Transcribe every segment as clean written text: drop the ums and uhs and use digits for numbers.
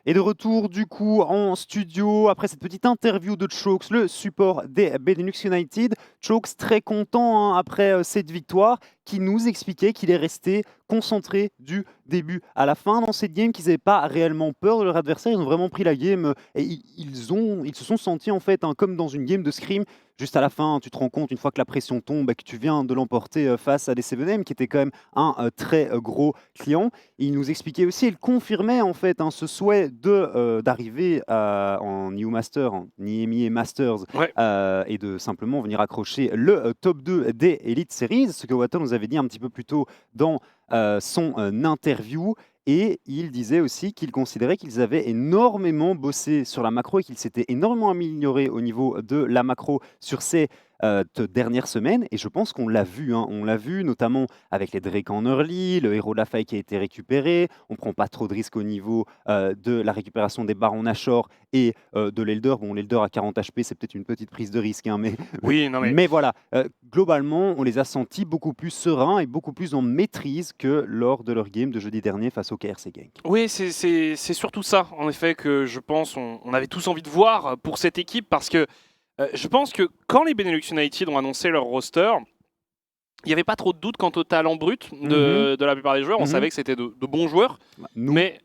Et de retour du coup en studio après cette petite interview de Chokes, le support des Benelux United. Chokes très content après cette victoire, qui nous expliquait qu'il est resté concentré du début à la fin dans cette game, qu'ils n'avaient pas réellement peur de leur adversaire, ils ont vraiment pris la game et ils se sont sentis en fait comme dans une game de scrim. Juste à la fin, tu te rends compte, une fois que la pression tombe, que tu viens de l'emporter face à des 7M, qui était quand même un très gros client. Et il nous expliquait aussi, il confirmait en fait ce souhait d'arriver en New Master, en EMEA Masters, et de simplement venir accrocher le top 2 des Elite Series, ce que Watton nous avait dit un petit peu plus tôt dans son interview. Et il disait aussi qu'il considérait qu'ils avaient énormément bossé sur la macro et qu'ils s'étaient énormément améliorés au niveau de la macro sur ces dernières semaines. Et je pense qu'on l'a vu, on l'a vu notamment avec les Drake en early, le héros de la faille qui a été récupéré. On ne prend pas trop de risques au niveau de la récupération des barons Nashor et de l'Elder. Bon, l'Elder à 40 HP, c'est peut-être une petite prise de risque, mais, oui, non, mais voilà, globalement, on les a sentis beaucoup plus sereins et beaucoup plus en maîtrise que lors de leur game de jeudi dernier face au KRC Genk. Oui, c'est surtout ça, en effet, que je pense on avait tous envie de voir pour cette équipe, parce que je pense que quand les Benelux United ont annoncé leur roster, il n'y avait pas trop de doute quant au talent brut de la plupart des joueurs. On savait que c'était de bons joueurs, mais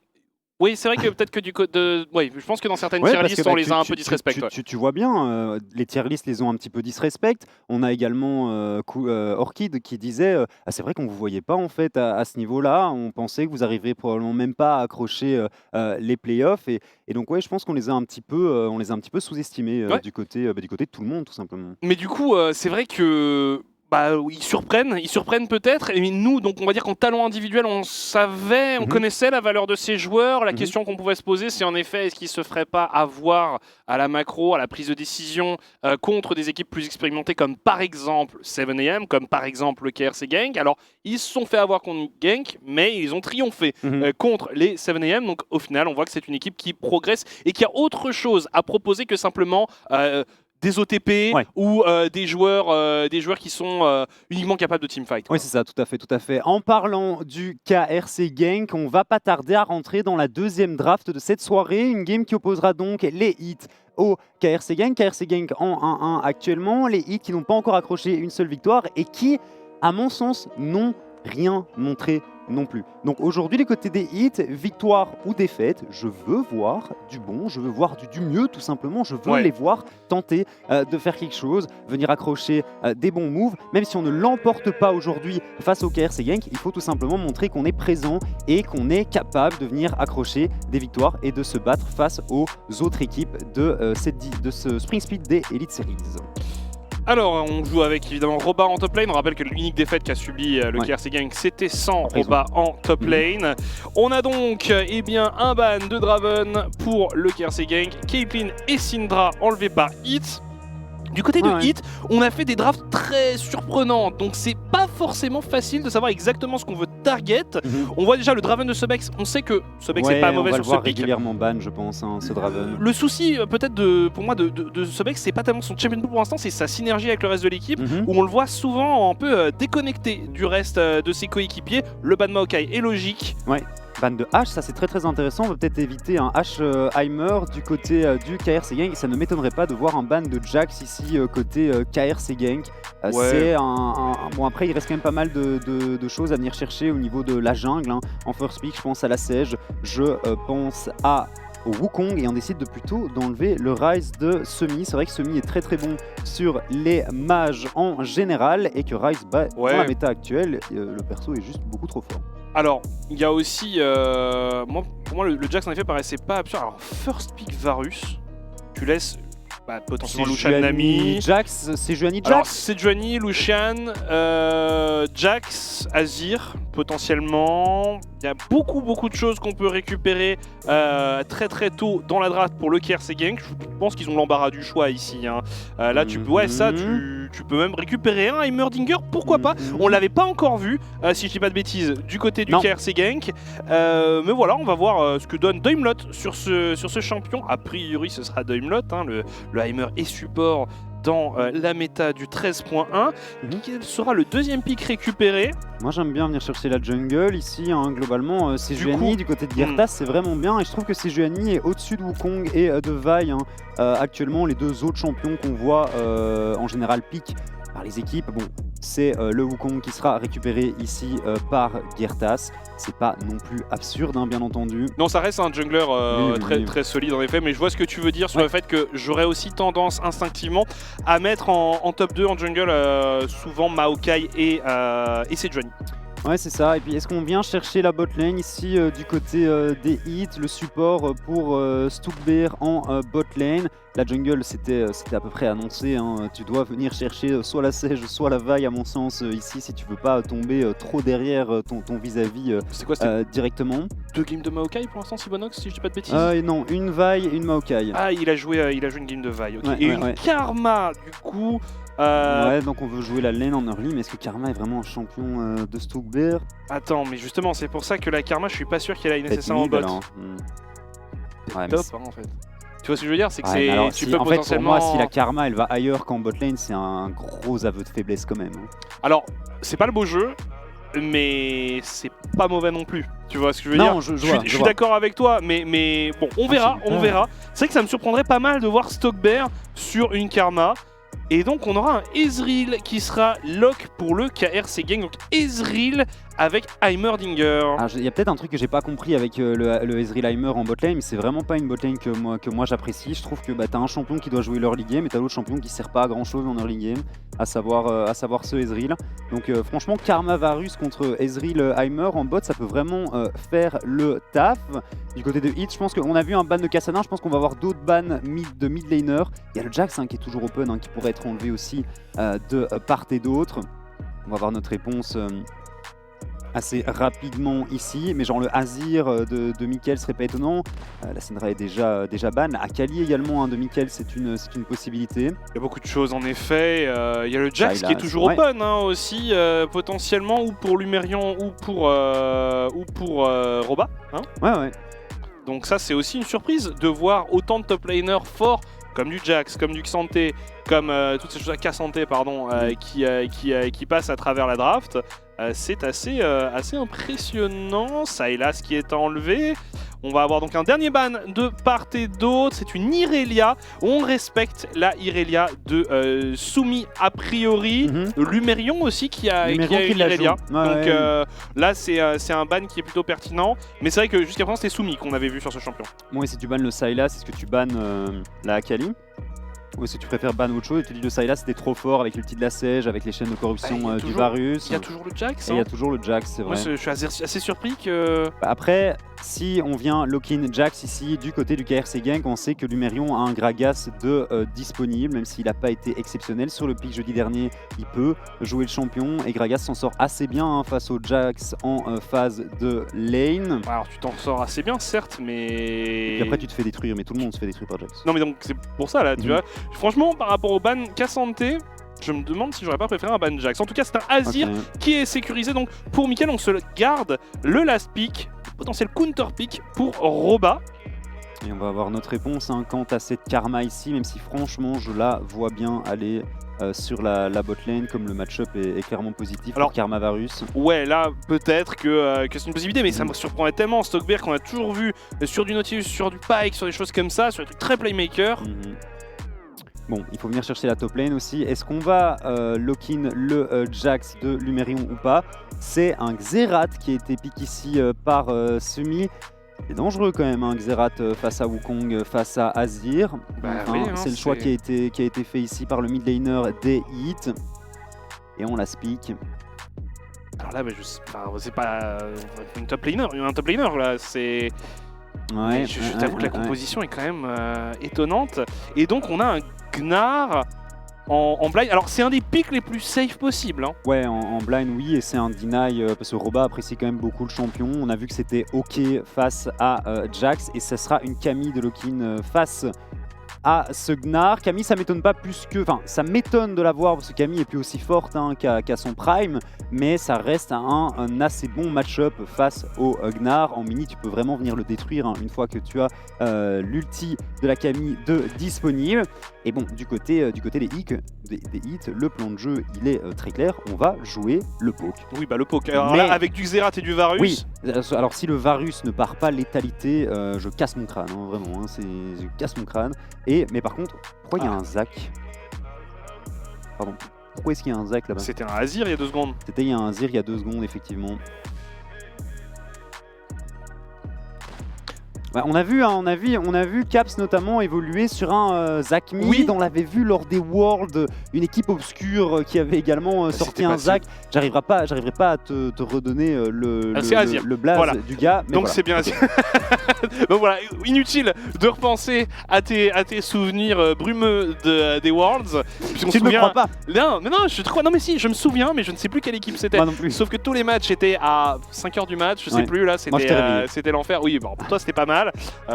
oui, c'est vrai que peut-être que du côté oui, je pense que dans certaines tier lists, on les a un peu disrespect. Tu vois bien, les tier lists les ont un petit peu disrespect. On a également Orchid qui disait c'est vrai qu'on ne vous voyait pas en fait à ce niveau-là. On pensait que vous arriveriez probablement même pas à accrocher les playoffs. Et donc ouais, je pense qu'on les a un petit peu, sous-estimés du côté de tout le monde, tout simplement. Mais du coup, c'est vrai que ils surprennent peut-être. Et nous, donc on va dire qu'en talent individuel, on savait, on connaissait la valeur de ces joueurs. La question qu'on pouvait se poser, c'est en effet, est-ce qu'ils se feraient pas avoir à la macro, à la prise de décision contre des équipes plus expérimentées, comme par exemple 7AM, comme par exemple le KRC Genk. Alors, ils se sont fait avoir contre Genk, mais ils ont triomphé contre les 7AM. Donc au final, on voit que c'est une équipe qui progresse et qui a autre chose à proposer que simplement des OTP ou des joueurs qui sont uniquement capables de teamfight. Oui, c'est ça, tout à fait. En parlant du KRC Genk, on va pas tarder à rentrer dans la deuxième draft de cette soirée, une game qui opposera donc les Hits au KRC Genk. KRC Genk en 1-1 actuellement, les Hits qui n'ont pas encore accroché une seule victoire et qui, à mon sens, n'ont rien montré non plus. Donc aujourd'hui, les côtés des Hits, victoire ou défaite, je veux voir du bon, je veux voir du mieux tout simplement, je veux les voir tenter de faire quelque chose, venir accrocher des bons moves, même si on ne l'emporte pas aujourd'hui face au KRC Genk, il faut tout simplement montrer qu'on est présent et qu'on est capable de venir accrocher des victoires et de se battre face aux autres équipes de ce Spring Split des Elite Series. Alors, on joue avec évidemment Roba en top lane. On rappelle que l'unique défaite qu'a subi le KRC Genk, c'était sans Roba en top lane. On a donc un ban de Draven pour le KRC Genk. Caitlyn et Syndra enlevés par Hit. Du côté de Hit, on a fait des drafts très surprenants, donc c'est pas forcément facile de savoir exactement ce qu'on veut target. On voit déjà le Draven de Subex, on sait que Subex c'est pas mauvais sur ce pick. Régulièrement ban, je pense, ce Draven. Le souci peut-être pour moi de Subex, c'est pas tellement son champion pool pour l'instant, c'est sa synergie avec le reste de l'équipe, où on le voit souvent un peu déconnecté du reste de ses coéquipiers. Le ban Maokai est logique. Ban de H, ça c'est très intéressant. On va peut-être éviter un H Heimer du côté du KRC Genk. Ça ne m'étonnerait pas de voir un ban de Jax ici côté KRC Genk. C'est bon, après il reste quand même pas mal de choses à venir chercher au niveau de la jungle. En first pick, je pense à la Sage, je pense au Wukong et on décide plutôt d'enlever le Rise de Semi. C'est vrai que Semi est très bon sur les mages en général et que Rise, dans la méta actuelle, le perso est juste beaucoup trop fort. Alors, il y a aussi, pour moi, le Jax en effet paraissait pas absurde. Alors, first pick Varus, tu laisses potentiellement Lucian Nami. Jax, c'est Juani Jax. Alors, c'est Juani, Lucian, Jax, Azir, potentiellement. Il y a beaucoup de choses qu'on peut récupérer très tôt dans la draft pour le KRC Genk. Je pense qu'ils ont l'embarras du choix ici. Là, tu peux même récupérer un Heimerdinger, pourquoi pas. On l'avait pas encore vu, si je dis pas de bêtises, du côté du KRC Genk. Mais voilà, on va voir ce que donne Daimlot sur ce champion. A priori, ce sera Daimlot, le Heimer est support dans la méta du 13.1. Quel sera le deuxième pick récupéré? Moi j'aime bien venir chercher la jungle ici, hein, globalement Sejuani du côté de Girtas c'est vraiment bien et je trouve que Sejuani est au-dessus de Wukong et de Vi, hein. Actuellement les deux autres champions qu'on voit en général pick par les équipes, bon c'est le Wukong qui sera récupéré ici par Girtas, c'est pas non plus absurde hein, bien entendu. Non ça reste un jungler très solide en effet, mais je vois ce que tu veux dire sur le fait que j'aurais aussi tendance instinctivement à mettre en top 2 en jungle souvent Maokai et Sejuani. Ouais c'est ça, et puis est-ce qu'on vient chercher la botlane ici du côté des hits, le support pour Stugbear en botlane. La jungle c'était à peu près annoncé, hein. Tu dois venir chercher soit la Sage soit la Vi à mon sens ici si tu veux pas tomber trop derrière ton vis-à-vis directement. 2 games de Maokai pour l'instant Sibonox si je dis pas de bêtises. Non, une Vi et une Maokai. Ah il a joué une game de Vi, ok. Et une Karma du coup. Ouais, donc on veut jouer la lane en early, mais est-ce que Karma est vraiment un champion de Stugbear? Attends, mais justement, c'est pour ça que la Karma, je suis pas sûr qu'elle aille nécessairement en bot. Ouais, top, hein, en fait. Tu vois ce que je veux dire? C'est que tu peux en fait, potentiellement... pour moi, si la Karma elle va ailleurs qu'en bot lane, c'est un gros aveu de faiblesse quand même. Alors, c'est pas le beau jeu, mais c'est pas mauvais non plus. Tu vois ce que je veux dire? Je suis d'accord avec toi, mais bon, on verra. C'est vrai que ça me surprendrait pas mal de voir Stugbear sur une Karma. Et donc on aura un Ezreal qui sera lock pour le KRC Gang. Donc Ezreal avec Heimerdinger. Il y a peut-être un truc que j'ai pas compris avec le Ezreal Heimer en botlane, mais c'est vraiment pas une botlane que moi j'apprécie. Je trouve que t'as un champion qui doit jouer l'early game et t'as l'autre champion qui sert pas à grand chose en early game, à savoir ce Ezreal. Donc franchement Karma Varus contre Ezreal Heimer en bot ça peut vraiment faire le taf. Du côté de Hit, je pense qu'on a vu un ban de Kassadin, je pense qu'on va avoir d'autres bans de mid laner. Il y a le Jax qui est toujours open, qui pourrait être enlevé aussi de part et d'autre. On va avoir notre réponse assez rapidement ici, mais genre le Azir de Mikael serait pas étonnant. La Syndra est déjà ban. Akali également de Mikael, c'est une possibilité. Il y a beaucoup de choses en effet. Il y a le Jax qui est toujours open aussi, potentiellement, ou pour Lumerion ou pour Roba. Ouais. Donc ça c'est aussi une surprise de voir autant de top laners forts comme du Jax, comme du Xanté, comme toutes ces choses, Kassanté pardon, qui passent à travers la draft. C'est assez impressionnant. Sylas qui est enlevé. On va avoir donc un dernier ban de part et d'autre. C'est une Irelia. On respecte la Irelia de Sumi a priori. Lumerion aussi qui a une Irelia. Donc là c'est un ban qui est plutôt pertinent. Mais c'est vrai que jusqu'à présent c'était Sumi qu'on avait vu sur ce champion. Bon, et si tu bannes le Sylas, est-ce que tu bannes la Akali? Ou est-ce que tu préfères ban autre chose et tu dis le Sylas c'était trop fort avec l'ulti de la Sage, avec les chaînes de corruption du Varus? Il y a toujours le Jax. Il y a toujours le Jax, c'est vrai. Moi je suis assez surpris que... Après, si on vient lock-in Jax ici du côté du KRC Gang, on sait que Lumerion a un Gragas disponible, même s'il n'a pas été exceptionnel. Sur le pick jeudi dernier, il peut jouer le champion et Gragas s'en sort assez bien face au Jax en phase de lane. Alors tu t'en sors assez bien certes, mais... Et après tu te fais détruire, mais tout le monde se fait détruire par Jax. Non mais donc c'est pour ça là, tu vois. Franchement, par rapport au ban Kassanté, je me demande si j'aurais pas préféré un ban Jax. En tout cas, c'est un Azir qui est sécurisé. Donc pour Mikael, on se garde le last pick, potentiel counter pick pour Roba. Et on va avoir notre réponse quant à cette Karma ici, même si franchement, je la vois bien aller sur la bot lane, comme le match-up est clairement positif pour Karma Varus. Ouais, là, peut-être que c'est une possibilité, mais ça me surprendrait tellement. Stugbear qu'on a toujours vu sur du Nautilus, sur du Pyke, sur des choses comme ça, sur des trucs très playmaker. Bon, il faut venir chercher la top lane aussi. Est-ce qu'on va lock-in le Jax de Lumerion ou pas? C'est un Xerath qui a été pick ici par Sumi. C'est dangereux quand même, Xerath face à Wukong, face à Azir. C'est le choix qui a été fait ici par le mid laner des Hits. Et on la speak. Alors là, c'est pas une top laner, un top laner là, c'est... Ouais, je t'avoue que la composition est quand même étonnante. Et donc on a un Gnar en blind. Alors c'est un des picks les plus safe possibles. Ouais, en blind oui, et c'est un deny parce que Roba apprécie quand même beaucoup le champion. On a vu que c'était ok face à Jax et ça sera une Camille de lock-in face à ce Gnar. Camille, ça m'étonne pas plus que... Enfin, ça m'étonne de la voir parce que Camille est plus aussi forte hein, qu'à son prime, mais ça reste un assez bon match-up face au Gnar. En mini, tu peux vraiment venir le détruire hein, une fois que tu as l'ulti de la Camille disponible. Et bon, du côté des hits, le plan de jeu, il est très clair. On va jouer le poke. Oui, bah le poke. Alors là, avec du Xerath et du Varus. Oui, alors si le Varus ne part pas létalité, je casse mon crâne, hein, vraiment. Hein, je casse mon crâne. Mais par contre, pourquoi il y a un Zac? Pardon. Pourquoi est-ce qu'il y a un Zac là-bas? C'était un Azir il y a 2 secondes. C'était il y a un Azir il y a 2 secondes, effectivement. Ouais, on a vu Caps notamment évoluer sur un Zac mid. Oui. On l'avait vu lors des Worlds, une équipe obscure qui avait également sorti un Zac. J'arriverai pas à te redonner le blaze voilà. du gars. Mais donc voilà. c'est bien Azir. Donc voilà, inutile de repenser à tes souvenirs brumeux des Worlds. Tu ne me crois pas? Non, mais non, je te crois. Non mais si, je me souviens, mais je ne sais plus quelle équipe c'était. Moi non plus. Sauf que tous les matchs étaient à 5h du match, je sais plus là, c'était l'enfer. Oui, bon, pour toi c'était pas mal.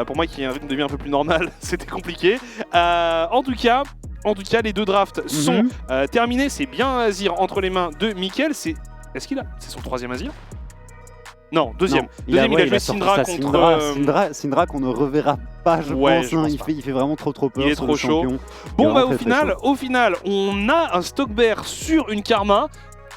Pour moi qui ai un rythme de vie un peu plus normal, c'était compliqué. En tout cas, les 2 drafts sont terminés. C'est bien Azir entre les mains de Mickaël. Est-ce qu'il a... C'est son 3e Azir? Non, deuxième. Il a joué Syndra contre... Syndra qu'on ne reverra pas, je pense. Hein, il fait vraiment trop peur. Il est trop chaud. Bon, bah au final, on a un Stockbear sur une Karma.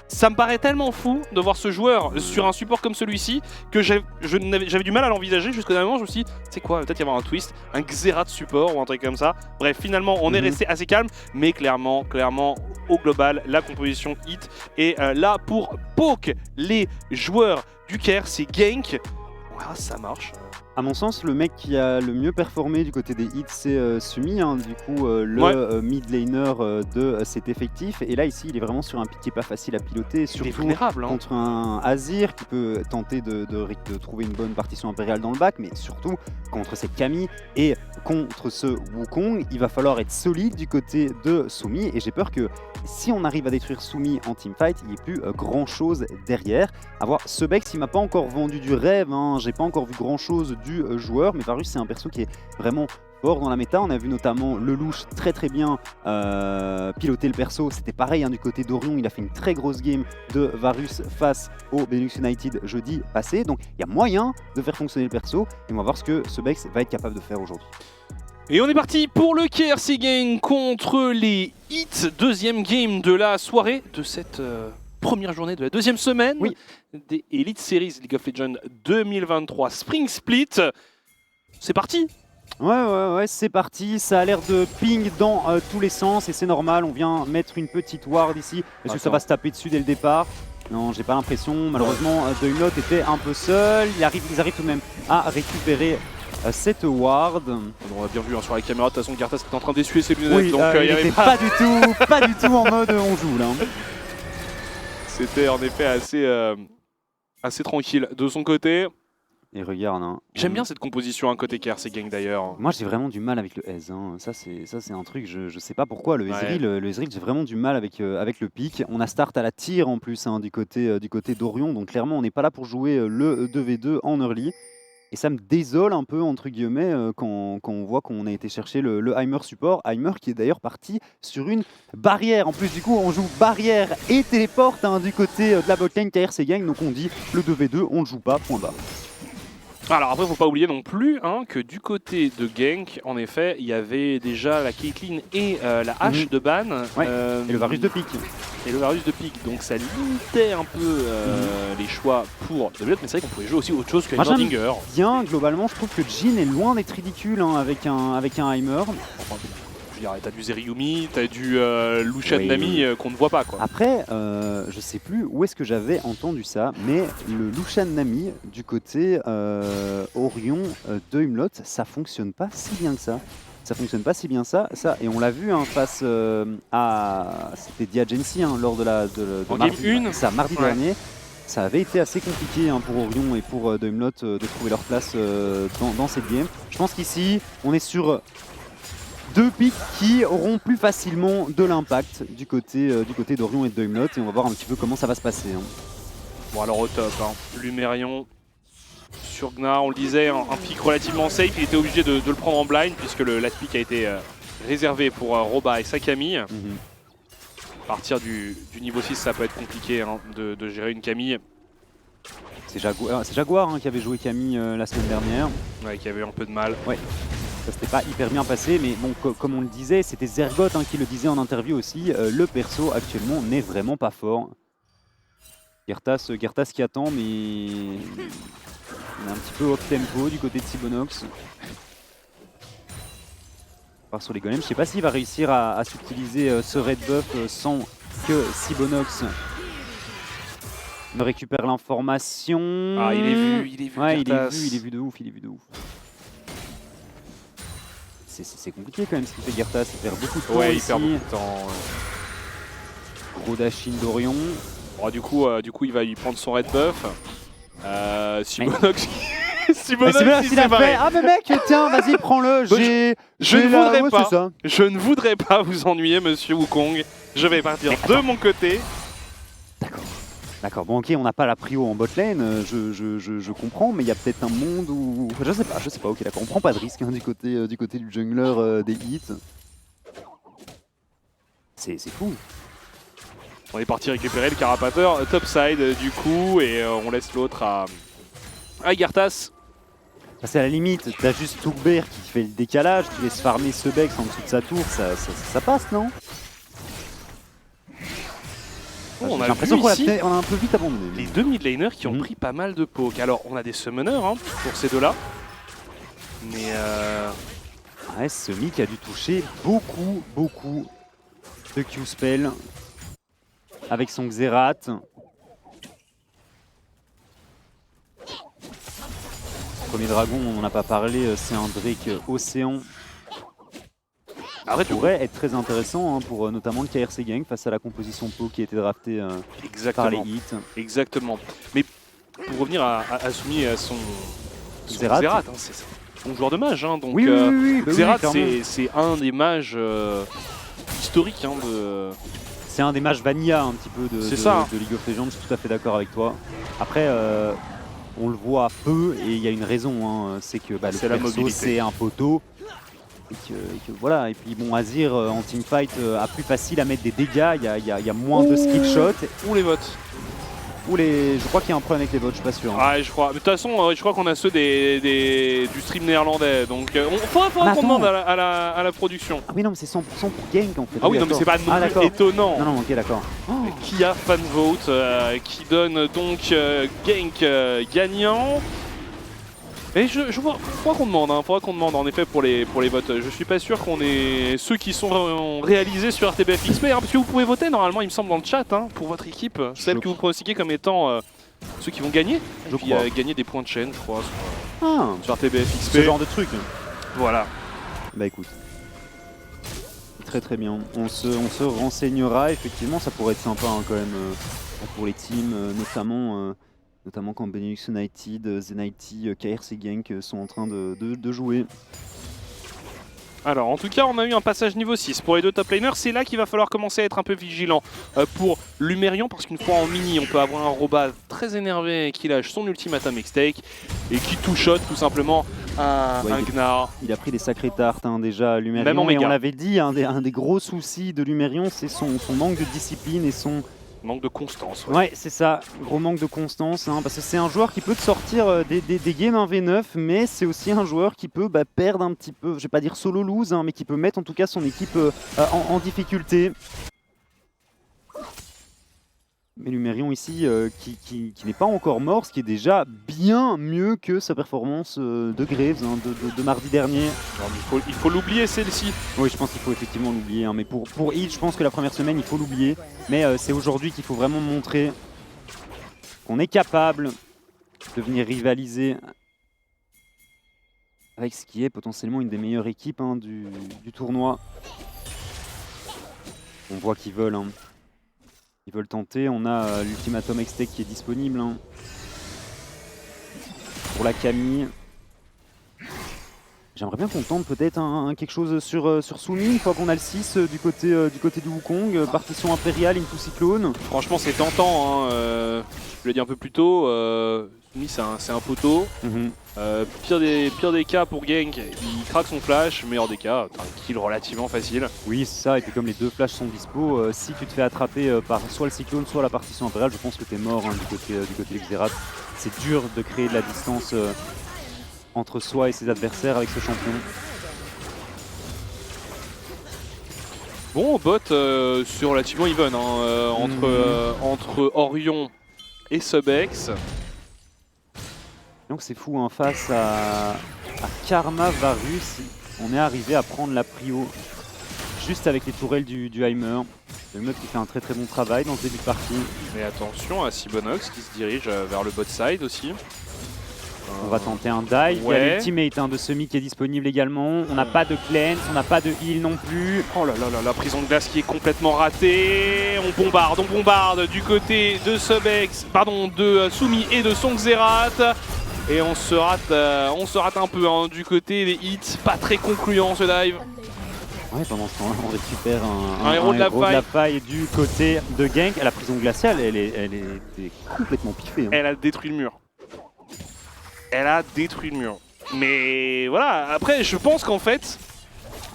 Ça me paraît tellement fou de voir ce joueur sur un support comme celui-ci que j'avais du mal à l'envisager jusqu'au dernier moment. Je me suis dit, c'est quoi, peut-être y avoir un twist, un Xerath support ou un truc comme ça. Bref, finalement, on est resté assez calme, mais clairement, au global, la composition hit est là pour poke les joueurs du Caire. C'est gank. Ah, ça marche. À mon sens, le mec qui a le mieux performé du côté des hits, c'est Sumi, hein, du coup, le mid laner de cet effectif. Et là, ici, il est vraiment sur un pick qui n'est pas facile à piloter, surtout vulnérable, hein. Contre un Azir qui peut tenter de trouver une bonne partition impériale dans le bac, mais surtout contre cette Camille et contre ce Wukong, il va falloir être solide du côté de Sumi. Et j'ai peur que si on arrive à détruire Sumi en teamfight, il n'y ait plus grand chose derrière. À voir, Sebex, il m'a pas encore vendu du rêve, hein, j'ai pas encore vu grand chose du joueur, mais Varus c'est un perso qui est vraiment fort dans la méta. On a vu notamment le louche très bien piloter le perso. C'était pareil hein, du côté d'Orion, il a fait une très grosse game de Varus face au Benelux United jeudi passé. Donc il y a moyen de faire fonctionner le perso et on va voir ce que Sebex va être capable de faire aujourd'hui. Et on est parti pour le KRC Game contre les Hits. Deuxième game de la soirée de cette première journée de la deuxième semaine des Elite Series League of Legends 2023 Spring Split. C'est parti. Ouais, c'est parti. Ça a l'air de ping dans tous les sens et c'est normal. On vient mettre une petite ward ici. Est-ce que ça va se taper dessus dès le départ? Non, j'ai pas l'impression. Malheureusement, Deumlot était un peu seul. Ils arrivent tout de même à récupérer cette ward. On a bien vu hein, sur la caméra, de toute façon, Garthas était en train d'essuyer ses lunettes. Oui, donc il n'était pas du tout en mode on joue là. C'était en effet assez tranquille de son côté. Et regarde. Hein, j'aime bien cette composition, un côté KRC Gang d'ailleurs. Moi j'ai vraiment du mal avec le Ez. Hein. Ça c'est un truc, je sais pas pourquoi. Le Ezreal, j'ai vraiment du mal avec le pick. On a start à la tire en plus hein, du côté d'Orion. Donc clairement on n'est pas là pour jouer le 2v2 en early. Et ça me désole un peu, entre guillemets, quand on voit qu'on a été chercher le Heimer support. Heimer qui est d'ailleurs parti sur une barrière. En plus, du coup, on joue barrière et téléporte hein, du côté de la botlane KRC Gang. Donc on dit le 2v2, on ne joue pas, point barre. Alors après, faut pas oublier non plus hein, que du côté de Gank, en effet, il y avait déjà la Caitlyn et la hache de ban. Et le Varus de pique. Donc ça limitait un peu les choix pour Deumlot, mais c'est vrai qu'on pouvait jouer aussi autre chose qu'un Nordinger. Bien, globalement, je trouve que Jhin est loin d'être ridicule hein, avec un Heimer. Je veux dire, t'as du Zeriyumi, t'as du Lucian Nami qu'on ne voit pas quoi. Après, je sais plus où est-ce que j'avais entendu ça, mais le Lucian Nami du côté Orion de Humlot, ça fonctionne pas si bien que ça. Et on l'a vu hein, face à... C'était Diagency hein, lors de mardi dernier. Ça avait été assez compliqué hein, pour Orion et pour Deumlot de trouver leur place dans cette game. Je pense qu'ici, on est sur 2 picks qui auront plus facilement de l'impact du côté d'Orion et de Deumlot et on va voir un petit peu comment ça va se passer. Hein. Bon alors au top, hein. Lumérion sur Gnar, on le disait, un pick relativement safe, il était obligé de le prendre en blind puisque le last pick a été réservé pour Roba et sa Camille. Mhm. À partir du niveau 6, ça peut être compliqué hein, de gérer une Camille. C'est Jaguar hein, qui avait joué Camille la semaine dernière. Ouais, qui avait eu un peu de mal. Ouais. Ça s'était pas hyper bien passé, mais bon, comme on le disait, c'était Zergoth hein, qui le disait en interview aussi. Le perso actuellement n'est vraiment pas fort. Gertas qui attend, mais on est un petit peu off tempo du côté de Sibonox. Part sur les golems, je sais pas s'il va réussir à subtiliser ce red buff sans que Sibonox ne récupère l'information. Ah, il est vu, Ouais, Gertas. il est vu de ouf. C'est compliqué quand même ce qu'il fait Gertas, il perd beaucoup de temps Ouais, il ici. perd beaucoup de temps. Gros Dashin d'Orion. Bon, du coup, il va lui prendre son red buff. Sibonox, Sibonox, il s'est barré. Ah mais mec, tiens, vas-y, prends-le. Je ne voudrais ouais, pas. c'est ça. Je ne voudrais pas vous ennuyer, monsieur Wukong. Je vais partir de mon côté. D'accord, bon ok, on n'a pas la prio en bot lane, je comprends, mais il y a peut-être un monde où... Je sais pas, ok d'accord, on prend pas de risque hein, du côté du jungler des hits. C'est fou. On est parti récupérer le carapateur topside du coup et on laisse l'autre à Gertas. C'est à la limite, t'as juste Toukber qui fait le décalage, qui laisse farmer ce Bex en dessous de sa tour, ça passe non? On J'ai a l'impression vu qu'on ici a un peu vite abandonné. les deux mid laners qui ont Mhm. pris pas mal de poke. Alors on a des summoners hein, pour ces deux-là. Mais Ouais, Semi qui a dû toucher beaucoup de Q-spell avec son Xerath. Premier dragon, on n'en a pas parlé, c'est un Drake Océan. après, Ça pourrait être très intéressant hein, pour notamment le KRC Gang face à la composition Po qui a été draftée par les exactement. hits. Exactement. Mais pour revenir à Asumi et à son Xerath. hein, c'est un bon joueur de mage. Hein, donc, Oui, bah oui, Xerath, clairement. c'est un des mages historiques. Hein, C'est un des matchs vanilla un petit peu de League of Legends, je suis tout à fait d'accord avec toi. Après, on le voit peu et il y a une raison, hein, c'est que le C'est la perso mobilité. c'est un poteau. Et que voilà, et puis bon, Azir en teamfight a plus facile à mettre des dégâts, il y a moins de skill shot. Ou les votes. Je crois qu'il y a un problème avec les votes, je suis pas sûr. Ouais, je crois. Mais de toute façon, je crois qu'on a ceux du stream néerlandais. Donc, faudra qu'on attends. demande à la production. Ah oui, non, mais c'est 100% pour gank en fait. Ah oui, non, mais c'est pas non plus d'accord. étonnant. Non, ok, d'accord. Oh. Qui a fan vote, qui donne donc gank gagnant. Et je faudra qu'on demande, hein, faudra qu'on demande en effet pour les votes. Je suis pas sûr qu'on ait ceux qui sont réalisés sur RTBF XP, hein, parce que vous pouvez voter normalement, il me semble, dans le chat hein, pour votre équipe, celle que vous pronostiquez comme étant ceux qui vont gagner. Et puis gagner des points de chaîne, je crois, sur RTBF XP. Ce genre de truc. Voilà. Bah écoute. Très bien. On se renseignera, effectivement, ça pourrait être sympa hein, quand même pour les teams, notamment quand Benelux United, Zenity, KRC Genk sont en train de jouer. Alors en tout cas on a eu un passage niveau 6 pour les deux top laners, c'est là qu'il va falloir commencer à être un peu vigilant pour Lumerion parce qu'une fois en mini on peut avoir un Roba très énervé qui lâche son ultimatum X-Take et qui two-shot tout simplement un Gnar. Il a pris des sacrées tartes hein, déjà Lumerion, Même en et méga. on l'avait dit, un des gros soucis de Lumerion c'est son manque de discipline et son... Manque de constance. Ouais, c'est ça, gros manque de constance, hein, parce que c'est un joueur qui peut te sortir des games 1v9, mais c'est aussi un joueur qui peut perdre un petit peu, je vais pas dire solo lose, hein, mais qui peut mettre en tout cas son équipe en difficulté. Mais Lumerion ici, qui n'est pas encore mort, ce qui est déjà bien mieux que sa performance de Graves hein, de mardi dernier. Non, il faut l'oublier celle-ci. Oui, je pense qu'il faut effectivement l'oublier, hein, mais pour Heat, je pense que la première semaine, il faut l'oublier. Mais c'est aujourd'hui qu'il faut vraiment montrer qu'on est capable de venir rivaliser avec ce qui est potentiellement une des meilleures équipes hein, du tournoi. On voit qu'ils veulent. Hein. Ils veulent tenter. On a l'ultimatum X-Tech qui est disponible hein, pour la Camille. J'aimerais bien qu'on tente peut-être quelque chose sur Sumi, une fois qu'on a le 6 du côté du Wukong, partition impériale into cyclone. Franchement c'est tentant, hein, je l'ai dit un peu plus tôt, Sumi c'est un poteau. Pire des cas pour Genk, il craque son flash. Meilleur des cas, t'as un kill relativement facile. Oui, c'est ça, et puis comme les deux flashs sont dispo, si tu te fais attraper par soit le cyclone, soit la partition impériale, je pense que t'es mort hein, du côté de Xerath. C'est dur de créer de la distance entre soi et ses adversaires avec ce champion. Bon, bot c'est relativement even hein, entre Orion et Subex. Donc c'est fou, hein, face à Karma Varus, on est arrivé à prendre la prio juste avec les tourelles du Heimer. Le mode qui fait un très bon travail dans ce début de partie. Mais attention à Sibonox qui se dirige vers le bot side aussi. On va tenter un dive, il y a l'ultimate hein, de Semi qui est disponible également. On n'a pas de cleanse, on n'a pas de heal non plus. Oh là là là, la prison de glace qui est complètement ratée. On bombarde du côté de Subex, pardon, de Sumi et de son Xerath. Et on se rate un peu hein, du côté des hits, pas très concluant ce dive. Ouais, pendant ce temps-là, on récupère un héros de la faille du côté de Genk. La prison glaciale, elle était complètement piffée. Hein. Elle a détruit le mur. Mais voilà, après, je pense qu'en fait,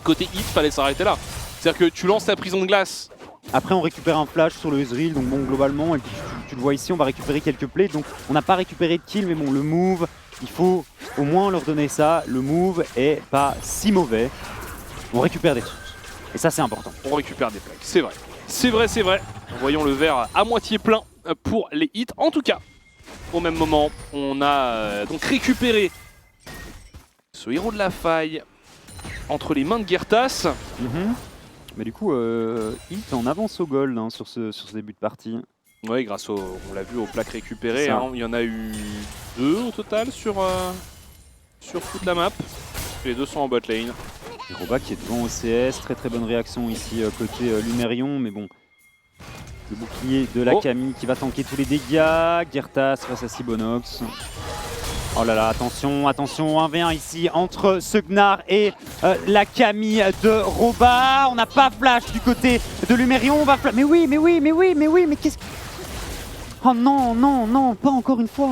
côté hit, fallait s'arrêter là. C'est-à-dire que tu lances ta prison de glace. Après, on récupère un flash sur le Ezreal, donc bon, globalement, et puis tu le vois ici, on va récupérer quelques plays. Donc, on n'a pas récupéré de kill, mais bon, le move, il faut au moins leur donner ça. Le move est pas si mauvais. On récupère des trucs. Et ça, c'est important. On récupère des plaques, c'est vrai. C'est vrai. Voyons le verre à moitié plein pour les hits. En tout cas, au même moment, on a donc récupéré ce héros de la faille entre les mains de Gertas. Mais du coup, Hit en avance au gold hein, sur ce début de partie. Oui, grâce on l'a vu aux plaques récupérées. Hein, il y en a eu 2 au total sur toute la map. Les 2 sont en bot lane. Roba qui est devant OCS, très bonne réaction ici côté Lumerion, mais bon. Le bouclier de la Camille qui va tanker tous les dégâts. Gertas face à Sibonox. Oh là là, attention, 1v1 ici entre ce Gnar et la Camille de Roba. On n'a pas flash du côté de Lumerion, on va flash. Mais oui, mais qu'est-ce que... Oh non, pas encore une fois.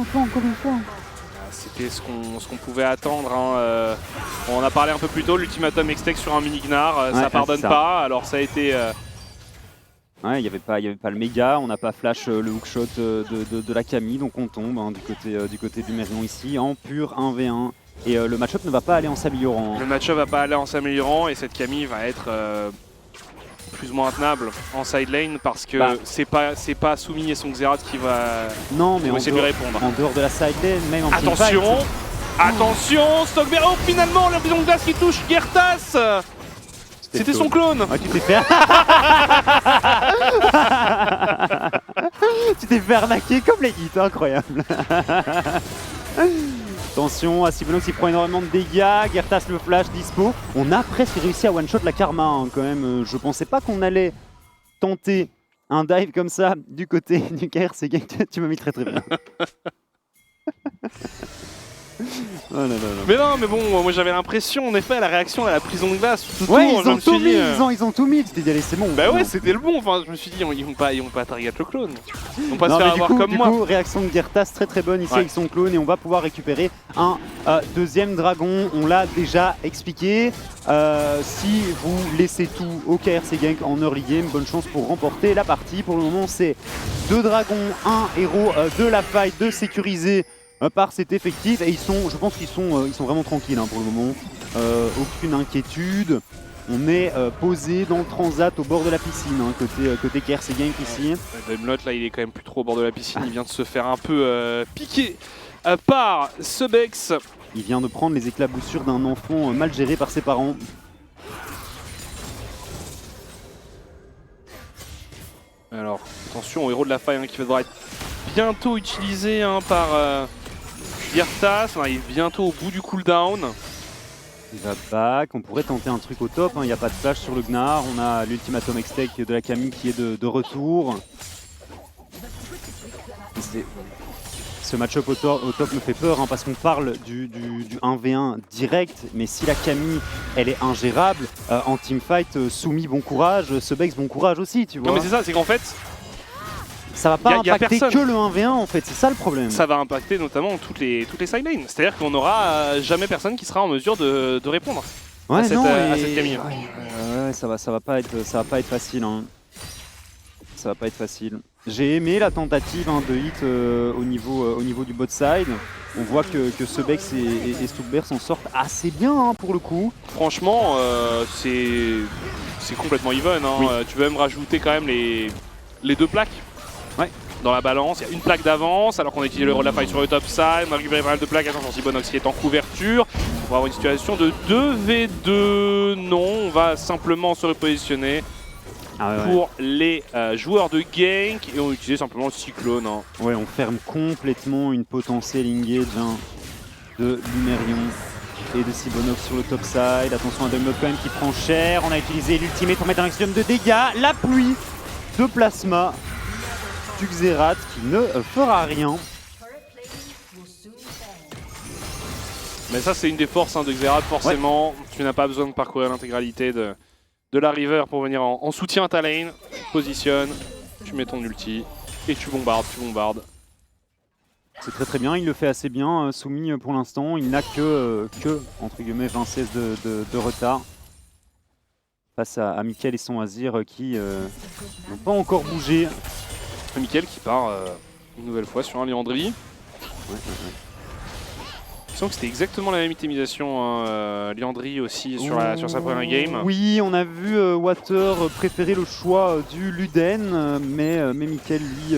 C'était ce qu'on pouvait attendre. Hein. On a parlé un peu plus tôt, l'ultimatum Hextech sur un mini Gnar, ça pardonne pas. Alors ça a été... Ouais, il n'y avait pas le méga, on n'a pas flash le hookshot de la Camille, donc on tombe hein, du côté du Merion ici en pur 1v1. Et le match-up ne va pas aller en s'améliorant. Le match-up va pas aller en s'améliorant et cette Camille va être plus ou moins intenable en side lane parce que c'est pas Sumi et son Xerath qui va essayer de lui répondre. En dehors de la side lane, même en attention, attention, Stockberg, oh finalement la prison de glace qui touche Gertas. C'était son clone. Ouais, tu t'es fait... tu t'es fait arnaquer comme les hits, incroyable. Attention, Sibonox il prend énormément de dégâts, Gertas le flash dispo. On a presque réussi à one-shot la Karma hein, quand même. Je pensais pas qu'on allait tenter un dive comme ça du côté du KRC Genk. Tu m'as mis très bien. Oh là là là. Mais non, mais bon, moi j'avais l'impression, en effet, la réaction à la prison de glace. Ouais, ils ont tout mis. Tu t'es dit, allez, c'est bon. Bah ouais, c'était le bon. Enfin, je me suis dit, ils vont pas target le clone. Ils vont pas se faire avoir comme moi. Du coup, réaction de Gertas très bonne ici avec son clone et on va pouvoir récupérer un deuxième dragon. On l'a déjà expliqué. Si vous laissez tout au KRC Genk en early game, bonne chance pour remporter la partie. Pour le moment, c'est 2 dragons, 1 héros de la faille, de sécuriser par cet effectif et je pense qu'ils sont vraiment tranquilles hein, pour le moment. Aucune inquiétude. On est posé dans le transat au bord de la piscine, hein, côté KRC Genk ici. Daimlot là il est quand même plus trop au bord de la piscine, il vient de se faire un peu piquer par Subex. Il vient de prendre les éclaboussures d'un enfant mal géré par ses parents. Alors attention au héros de la faille hein, qui va devoir être bientôt utilisé hein, par Gertas, il est bientôt au bout du cooldown. Il va back, on pourrait tenter un truc au top, il n'y a pas de flash sur le Gnar, on a l'ultimatum Hextech de la Camille qui est de retour. Ce match-up au top me fait peur hein, parce qu'on parle du 1v1 direct, mais si la Camille elle est ingérable, en teamfight, Sumi bon courage, Subex bon courage aussi, tu vois. Non mais c'est ça, c'est qu'en fait, ça va pas y a impacter personne. que le 1v1 en fait, c'est ça le problème. Ça va impacter notamment toutes les side lanes. C'est-à-dire qu'on n'aura jamais personne qui sera en mesure de répondre Ouais, à cette, non, à et- cette Camille. Ouais, ça va pas être facile. Hein. Ça va pas être facile. J'ai aimé la tentative de hit au niveau du bot side. On voit que Sebex et Stuckbear s'en sortent assez bien pour le coup. Franchement, c'est complètement even. Hein. Oui. Tu veux même rajouter quand même les deux plaques Ouais. dans la balance. Il y a une plaque d'avance alors qu'on a utilisé le la faille sur le top side. On a récupéré pas mal de plaques. Attention, Sibonox qui est en couverture. On va avoir une situation de 2v2. Non, on va simplement se repositionner pour les joueurs de gank et on utilise simplement le cyclone. Hein. Ouais, on ferme complètement une potentielle engage de Lumerion et de Sibonox sur le top side. Attention à Dunlop quand même qui prend cher. On a utilisé l'ultimate pour mettre un maximum de dégâts. La pluie de plasma du Xerath qui ne fera rien. Mais ça, c'est une des forces de Xerath, forcément. Tu n'as pas besoin de parcourir l'intégralité de la river pour venir en soutien à ta lane. Tu te positionnes, tu mets ton ulti et tu bombardes. C'est très très bien, il le fait assez bien, Soumi pour l'instant. Il n'a que entre guillemets 20 CS de retard face à Mickaël et son Azir qui n'ont pas encore bougé. Mickaël qui part une nouvelle fois sur un Liandry. Ouais. Je sens que c'était exactement la même itemisation, Liandry aussi sur sa première game. Oui, on a vu Water préférer le choix du Luden, mais Mickaël lui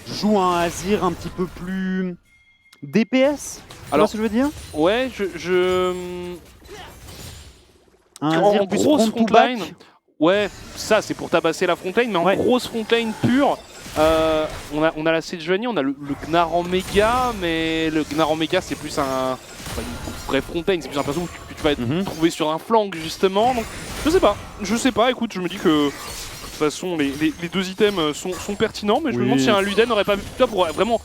joue un Azir un petit peu plus DPS. Tu vois ce que je veux dire? Ouais, Un en Azir plus grosse front to back. frontline, ouais, ça c'est pour tabasser la frontline, mais en Ouais. grosse frontline pure, on a la Sejuani, on a le Gnar en méga, mais le Gnar en méga c'est plus une vraie frontline, c'est plus un perso que tu vas être trouvé sur un flanc justement, donc je sais pas, écoute, je me dis que de toute façon les deux items sont pertinents, mais je me demande si un Luden n'aurait pas vu toi pour vraiment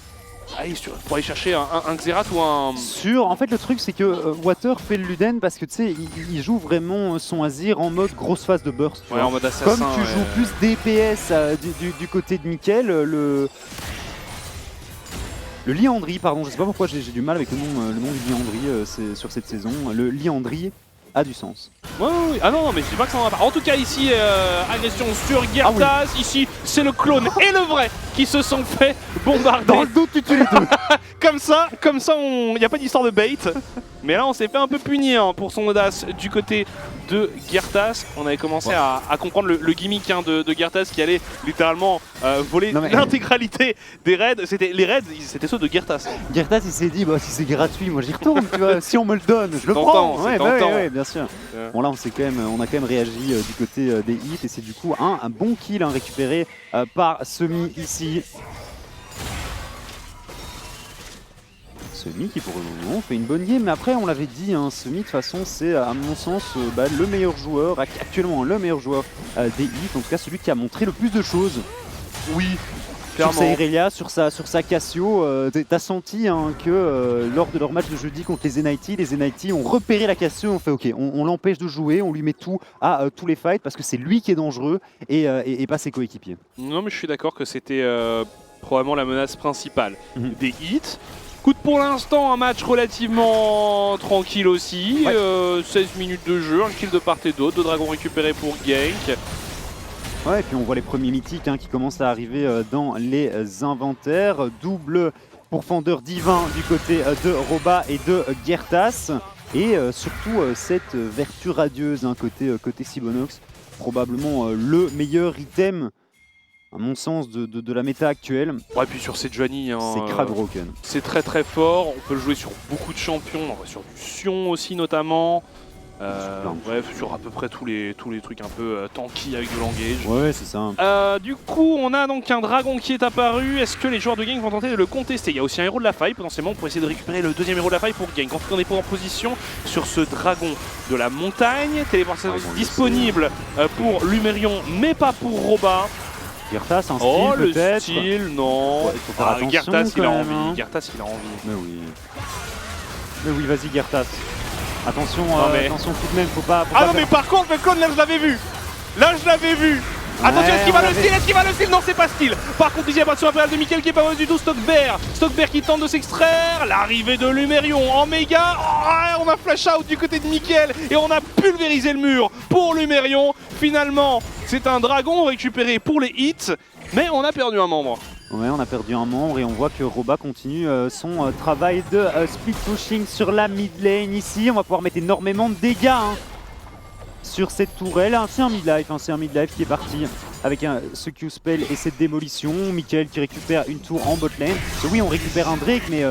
pour aller chercher un Xerath ou un... En fait le truc c'est que Water fait le Luden parce que tu sais il joue vraiment son Azir en mode grosse phase de burst. Ouais, en mode assassin. Comme tu joues plus DPS du côté de Mickaël, le Liandry, pardon, je sais pas pourquoi j'ai du mal avec le nom du Liandry sur cette saison. Le Liandry a du sens. Ouais. Ah non, mais je dis pas que ça en a pas. En tout cas, ici, agression sur Gyartas. Ici, c'est le clone et le vrai qui se sont fait bombarder. Dans le dos, tu tues les deux. Comme ça, il n'y a pas d'histoire de bait. Mais là, on s'est fait un peu punir pour son audace du côté de Gyartas. On avait commencé à comprendre le gimmick de Gyartas qui allait littéralement voler l'intégralité des raids. Les raids, c'était ceux de Gyartas. Gyartas, il s'est dit, si c'est gratuit, moi j'y retourne, tu vois. Si on me le donne, je le prends. Ouais, bien sûr. Bon là, on a quand même réagi du côté des hits et c'est du coup un bon kill récupéré par Semi ici. Semi qui pour le moment fait une bonne game, mais après on l'avait dit, Semi de toute façon c'est à mon sens le meilleur joueur, actuellement le meilleur joueur des hits, en tout cas celui qui a montré le plus de choses. Oui. Sur sa Irelia, sur sa Cassio, t'as senti que lors de leur match de jeudi contre les Zenity ont repéré la Cassio, on fait ok, on l'empêche de jouer, on lui met tout à tous les fights parce que c'est lui qui est dangereux et pas ses coéquipiers. Non mais je suis d'accord que c'était probablement la menace principale des hits. Écoute, pour l'instant, un match relativement tranquille aussi, 16 minutes de jeu, un kill de part et d'autre, 2 dragons récupérés pour gank. Ouais, et puis on voit les premiers mythiques qui commencent à arriver dans les inventaires. Double pour Fendeur Divin du côté de Roba et de Gyartas. Et surtout cette vertu radieuse côté Sibonox. Probablement le meilleur item, à mon sens, de la méta actuelle. Ouais, et puis sur Sejuani, c'est Crag Broken. C'est très très fort. On peut le jouer sur beaucoup de champions, sur du Sion aussi notamment. Bref, sur à peu près tous les trucs un peu tanky avec de l'engage. Ouais, c'est ça. Du coup, on a donc un dragon qui est apparu. Est-ce que les joueurs de gank vont tenter de le contester? Il y a aussi un héros de la faille potentiellement pour essayer de récupérer le deuxième héros de la faille pour gank. En tout cas, on est en position sur ce dragon de la montagne. Téléportation disponible pour Lumerion, mais pas pour Roba. Gyartas, un style peut-être. Le style, non. Ouais, il faut faire attention, Gyartas, il a même, envie. Gyartas, il a envie. Mais oui, vas-y Gyartas. Attention, attention tout de même, faut pas non mais par contre le clone là je l'avais vu. Attention, est-ce qu'il va on le avait- steal? Est-ce qu'il va le steal? Non, c'est pas steal. Par contre, ici, la pression impériale de Mickaël qui est pas mauvaise du tout. Stockbear qui tente de s'extraire. L'arrivée de Lumerion en méga. Oh, on a flash out du côté de Mickaël et on a pulvérisé le mur pour Lumerion. Finalement, c'est un dragon récupéré pour les hits, mais on a perdu un membre. Ouais, on a perdu un membre et on voit que Roba continue son travail de speed pushing sur la mid lane ici. On va pouvoir mettre énormément de dégâts sur cette tourelle. C'est un mid-life, c'est un mid-life qui est parti avec ce Q-spell et cette démolition. Mickaël qui récupère une tour en bot lane. Et oui, on récupère un Drake, mais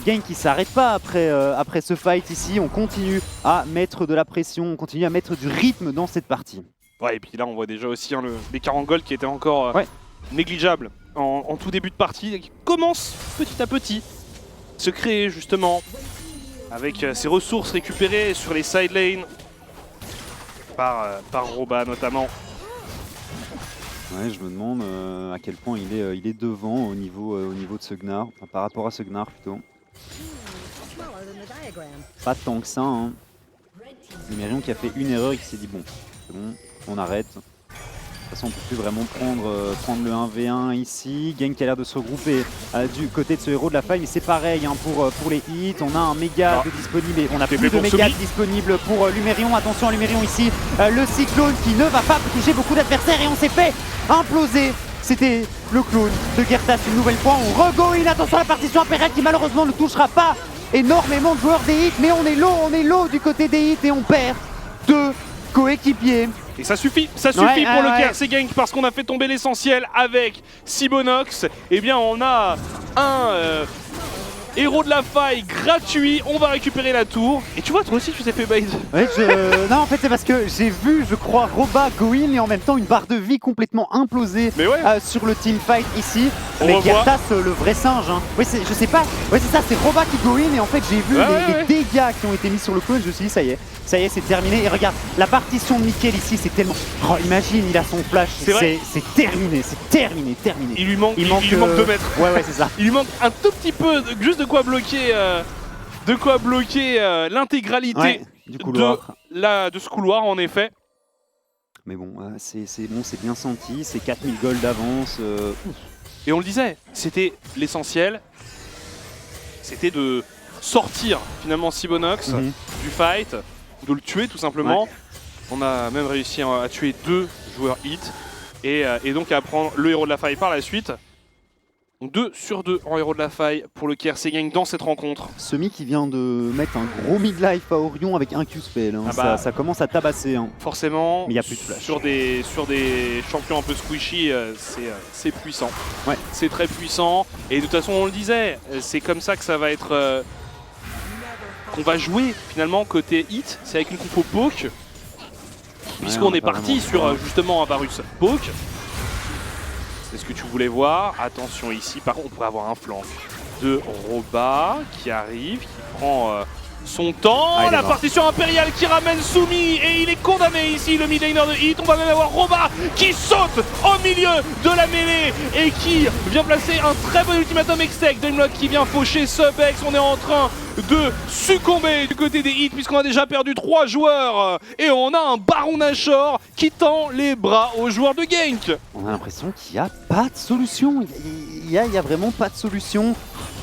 Gang qui s'arrête pas après ce fight ici. On continue à mettre de la pression, on continue à mettre du rythme dans cette partie. Ouais, et puis là, on voit déjà aussi les 40 gold qui étaient encore négligeables en tout début de partie, et qui commencent petit à petit se créer justement avec ses ressources récupérées sur les side lanes par Roba notamment. Ouais, je me demande à quel point il est devant au niveau de ce Gnar, enfin, par rapport à ce Gnar plutôt. Pas tant que ça. Lumerion qui a fait une erreur et qui s'est dit bon, c'est bon, on arrête. De toute façon, on peut plus vraiment prendre le 1v1 ici. Gang qui a l'air de se regrouper du côté de ce héros de la faille, mais c'est pareil pour les hits. On a un méga de disponible et on a plus de méga disponible pour Lumerion. Attention à Lumerion ici, le cyclone qui ne va pas toucher beaucoup d'adversaires et on s'est fait imploser. C'était le clone de Gertas une nouvelle fois. On regoine, attention à la partition impériale qui malheureusement ne touchera pas énormément de joueurs des hits, mais on est low du côté des hits et on perd deux coéquipiers. Et ça suffit pour le KRC Gang parce qu'on a fait tomber l'essentiel avec Sibonox. Eh bien on a un héros de la faille gratuit, on va récupérer la tour. Et tu vois, toi aussi tu t'es fait bait. Ouais, non, en fait c'est parce que j'ai vu, je crois, Roba go in et en même temps une barre de vie complètement implosée sur le teamfight ici. Mais Gertas, le vrai singe. Oui, je sais pas. Ouais, c'est ça, c'est Roba qui go in et en fait j'ai vu les dégâts qui ont été mis sur le clone. Je me suis dit, ça y est, c'est terminé. Et regarde, la partition de Mickaël ici, c'est tellement. Oh, imagine, il a son flash. C'est terminé, c'est terminé. Il lui manque 2 mètres. Ouais, c'est ça. Il lui manque un tout petit peu, juste de quoi bloquer l'intégralité du couloir. de ce couloir en effet. Mais bon, c'est bon, c'est bien senti, c'est 4000 gold d'avance. Et on le disait, c'était l'essentiel, c'était de sortir finalement Sibonox du fight, de le tuer tout simplement. On a même réussi à tuer 2 joueurs hit et donc à prendre le héros de la faille par la suite. 2 sur 2 en héros de la faille pour le KRC Gang dans cette rencontre. Semi qui vient de mettre un gros mid-life à Orion avec un Q-spell. Ça commence à tabasser. Forcément, mais il n'y a plus de flash. Sur des champions un peu squishy, c'est puissant. Ouais. C'est très puissant. Et de toute façon, on le disait, c'est comme ça que ça va être... qu'on va jouer finalement côté hit. C'est avec une compo poke. Puisqu'on est parti sur justement un Varus poke. C'est ce que tu voulais voir. Attention ici, par contre on pourrait avoir un flanc de Roba qui arrive, qui prend son temps. La partition impériale qui ramène Soumi et il est condamné ici, le mid laner de hit. On va même avoir Roba qui saute au milieu de la mêlée et qui vient placer un très bon ultimatum extec. Dreamlock qui vient faucher Subex. On est en train de succomber du côté des hits puisqu'on a déjà perdu 3 joueurs et on a un Baron Nashor qui tend les bras aux joueurs de Gank. On a l'impression qu'il n'y a pas de solution, il y a vraiment pas de solution.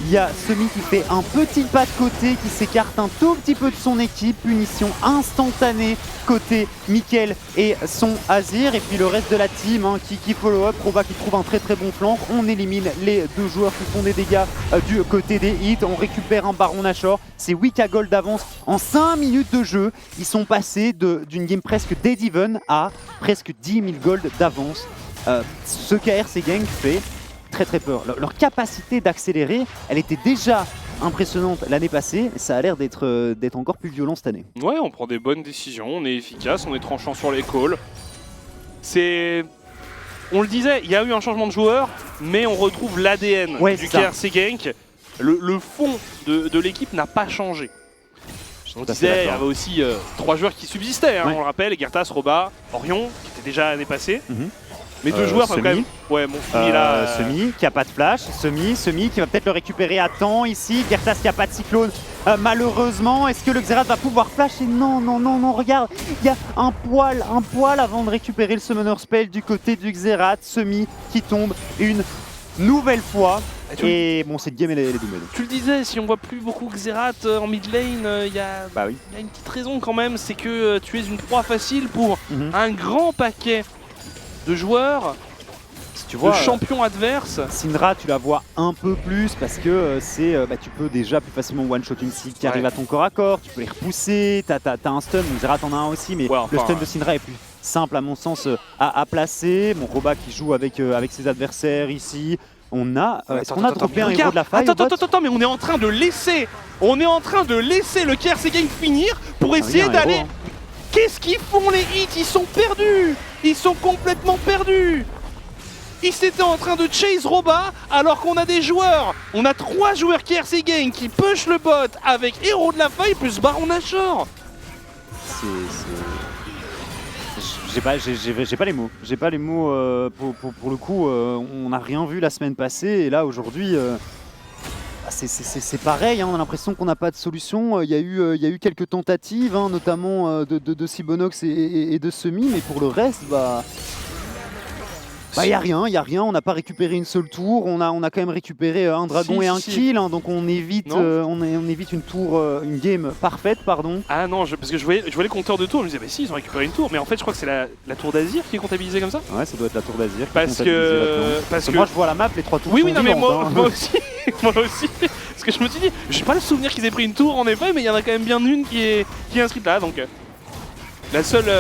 Il y a Semi qui fait un petit pas de côté, qui s'écarte un tout petit peu de son équipe, punition instantanée côté Mickaël et son Azir. Et puis le reste de la team qui follow up, Roba qui trouve un très bon flanc. On élimine les 2 joueurs qui font des dégâts du côté des hits. On récupère un Baron Nashor. C'est 8k gold d'avance en 5 minutes de jeu. Ils sont passés d'une game presque dead even à presque 10 000 gold d'avance. Ce KRC Gang fait très peur. Leur capacité d'accélérer, elle était déjà impressionnante l'année passée. Ça a l'air d'être encore plus violent cette année. Ouais, on prend des bonnes décisions, on est efficace, on est tranchant sur les calls. On le disait, il y a eu un changement de joueur, mais on retrouve l'ADN du KRC Gank. Le fond de l'équipe n'a pas changé. On disait, il y avait aussi 3 joueurs qui subsistaient, on le rappelle, Gertas, Roba, Orion, qui était déjà l'année passée. Mais 2 joueurs quand même. Ouais, mon Semi là. Semi qui a pas de flash, Semi qui va peut-être le récupérer à temps ici. Gertas qui a pas de cyclone malheureusement. Est-ce que le Xerath va pouvoir flasher? Non, non, non, non, regarde, il y a un poil avant de récupérer le Summoner Spell du côté du Xerath. Semi qui tombe une nouvelle fois. Et bon, cette game elle est dommage. Tu le disais, si on voit plus beaucoup Xerath en mid lane, il y a une petite raison quand même, c'est que tu es une proie facile pour un grand paquet de joueurs, tu vois, de champions adverses. Syndra, tu la vois un peu plus parce que tu peux déjà plus facilement one-shot une cible qui arrive à ton corps à corps, tu peux les repousser, t'as un stun, Xerath en a un aussi, mais le stun de Syndra est plus simple à mon sens à placer. Mon Roba qui joue avec ses adversaires ici. On a, est-ce qu'on a droppé un héros de la faille? Attends, mais on est en train de laisser le KRC Gang finir pour essayer d'aller... Qu'est-ce qu'ils font les hits? Ils sont perdus! Ils sont complètement perdus! Ils étaient en train de chase Roba alors qu'on a des joueurs. On a 3 joueurs KRC Gang qui push le bot avec héros de la faille plus Baron Nashor. J'ai pas les mots. J'ai pas les mots pour le coup. On n'a rien vu la semaine passée et là aujourd'hui, c'est pareil. Hein, on a l'impression qu'on n'a pas de solution. Il y a eu quelques tentatives, hein, notamment de Sibonox et de Semi, mais pour le reste, il n'y a rien, on n'a pas récupéré une seule tour, on a quand même récupéré un dragon et un kill, hein, donc on évite une tour, une game parfaite, pardon. Ah non, parce que je voyais les compteurs de tours, je me disais, mais si, ils ont récupéré une tour, mais en fait je crois que c'est la tour d'Azir qui est comptabilisée comme ça. Ouais, ça doit être la tour d'Azir. Parce que moi je vois la map, les 3 tours oui, sont non mais vivantes, moi aussi, moi aussi. Parce que je me suis dit, j'ai pas le souvenir qu'ils aient pris une tour en effet, mais il y en a quand même bien une qui est inscrite là, donc... La seule